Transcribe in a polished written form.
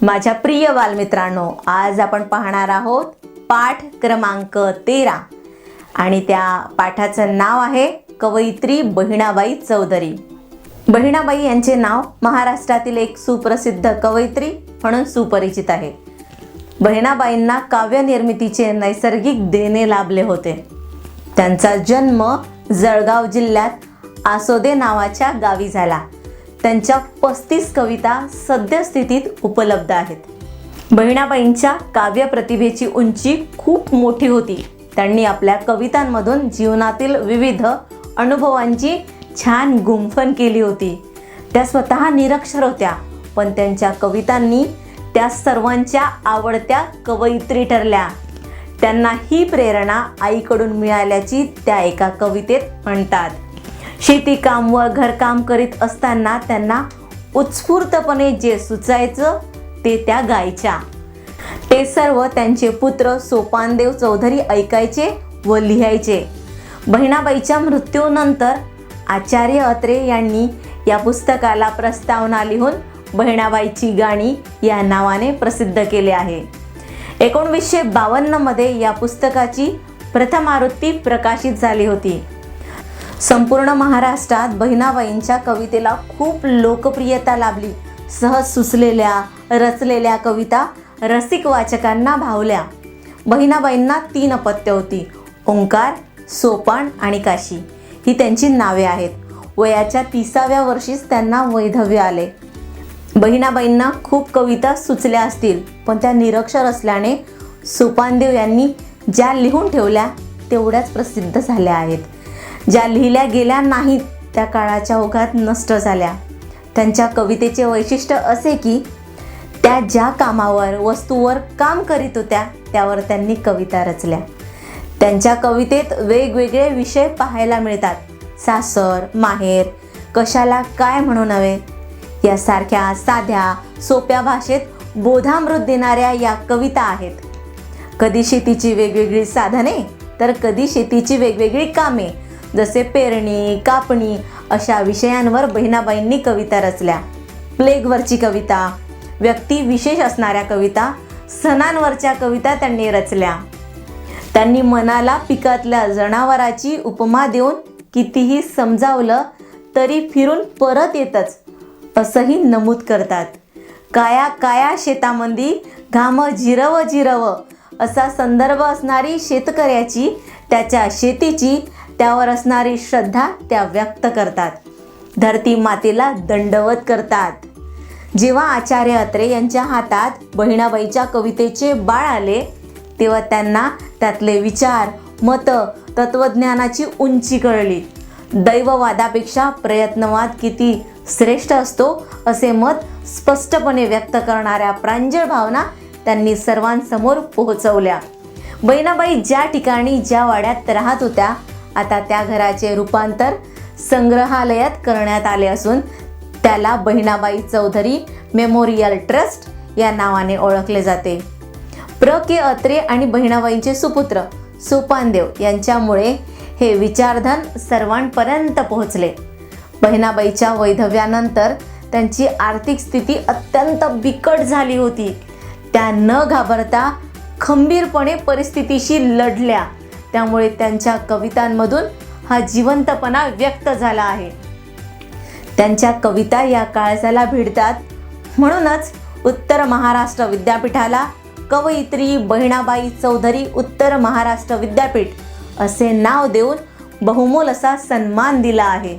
माझ्या प्रिय बालमित्रांनो, आज आपण पाहणार आहोत पाठ क्रमांक 13 आणि त्या पाठाचं नाव आहे कवयित्री बहिणाबाई चौधरी। बहिणाबाई यांचे नाव महाराष्ट्रातील एक सुप्रसिद्ध कवयित्री म्हणून सुपरिचित आहे। बहिणाबाईंना काव्य निर्मितीचे नैसर्गिक देणे लाभले होते। त्यांचा जन्म जळगाव जिल्ह्यात आसोदे नावाच्या गावी झाला। त्यांच्या 35 कविता सद्यस्थितीत उपलब्ध आहेत। बहिणाबाईंच्या काव्य प्रतिभेची उंची खूप मोठी होती। त्यांनी आपल्या कवितांमधून जीवनातील विविध अनुभवांची छान गुंफण केली होती। त्या स्वतः निरक्षर होत्या, पण त्यांच्या कवितांनी त्या सर्वांच्या आवडत्या कवयित्री ठरल्या। त्यांना ही प्रेरणा आईकडून मिळाल्याची त्या एका कवितेत म्हणतात। शेती काम व घरकाम करीत असताना त्यांना उत्स्फूर्तपणे जे सुचायचं ते त्या गायच्या। ते सर्व त्यांचे पुत्र सोपानदेव चौधरी ऐकायचे व लिहायचे। बहिणाबाईच्या मृत्यूनंतर आचार्य अत्रे यांनी या पुस्तकाला प्रस्तावना लिहून बहिणाबाईची गाणी या नावाने प्रसिद्ध केले आहे। 1952 मध्ये या पुस्तकाची प्रथम आवृत्ती प्रकाशित झाली होती। संपूर्ण महाराष्ट्रात बहिणाबाईंच्या कवितेला खूप लोकप्रियता लाभली। सहज सुचलेल्या रचलेल्या कविता रसिक वाचकांना भावल्या। बहिणाबाईंना 3 अपत्य होती, ओंकार, सोपान आणि काशी ही त्यांची नावे आहेत। वयाच्या 30व्या वर्षीच त्यांना वैधव्य आले। बहिणाबाईंना खूप कविता सुचल्या असतील, पण त्या निरक्षर असल्याने सोपानदेव यांनी ज्या लिहून ठेवल्या तेवढ्याच प्रसिद्ध झाल्या आहेत। ज्या लिहिल्या गेल्या नाहीत त्या काळाच्या ओघात नष्ट झाल्या। त्यांच्या कवितेचे वैशिष्ट्य असे की त्या ज्या कामावर वस्तूवर काम करीत होत्या त्यावर त्यांनी कविता रचल्या। त्यांच्या कवितेत वेगवेगळे विषय पाहायला मिळतात। सासर, माहेर, कशाला काय म्हणू नवे यासारख्या साध्या सोप्या भाषेत बोधामृत देणाऱ्या या कविता आहेत। कधी शेतीची वेगवेगळी साधने तर कधी शेतीची वेगवेगळी कामे, जसे पेरणी, कापणी अशा विषयांवर बहिणाबाईंनी कविता रचल्या। प्लेगवरची कविता, व्यक्ती विशेष असणाऱ्या कविता, सणांवरच्या कविता त्यांनी रचल्या। त्यांनी मनाला पिकातल्या जनावराची उपमा देऊन कितीही समजावलं तरी फिरून परत येतच असंही नमूद करतात। काया काया शेतामंदी घाम जिरव जिरव असा संदर्भ असणारी शेतकऱ्याची, त्याच्या शेतीची, त्यावर असणारी श्रद्धा त्या व्यक्त करतात। धरती मातेला दंडवत करतात। जेव्हा आचार्य अत्रे यांच्या हातात बहिणाबाईच्या कवितेचे बाळ आले तेव्हा त्यांना त्यातले विचार, मत, तत्वज्ञानाची उंची कळली। दैववादापेक्षा प्रयत्नवाद किती श्रेष्ठ असतो असे मत स्पष्टपणे व्यक्त करणाऱ्या प्रांजळ भावना त्यांनी सर्वांसमोर पोहोचवल्या। बहिणाबाई ज्या ठिकाणी ज्या वाड्यात राहत होत्या आता त्या घराचे रूपांतर संग्रहालयात करण्यात आले असून त्याला बहिणाबाई चौधरी मेमोरियल ट्रस्ट या नावाने ओळखले जाते। के अत्रे आणि बहिणाबाईंचे सुपुत्र सोपानदेव यांच्यामुळे हे विचारधन सर्वांपर्यंत पोहोचले। बहिणाबाईच्या वैधव्यानंतर त्यांची आर्थिक स्थिती अत्यंत बिकट झाली होती। त्या न घाबरता खंबीरपणे परिस्थितीशी लढल्या, त्यामुळे त्यांच्या कवितांमधून हा जिवंतपणा व्यक्त झाला आहे। त्यांच्या कविता या काळजाला भिडतात, म्हणूनच उत्तर महाराष्ट्र विद्यापीठाला कवयित्री बहिणाबाई चौधरी उत्तर महाराष्ट्र विद्यापीठ असे नाव देऊन बहुमोल असा सन्मान दिला आहे।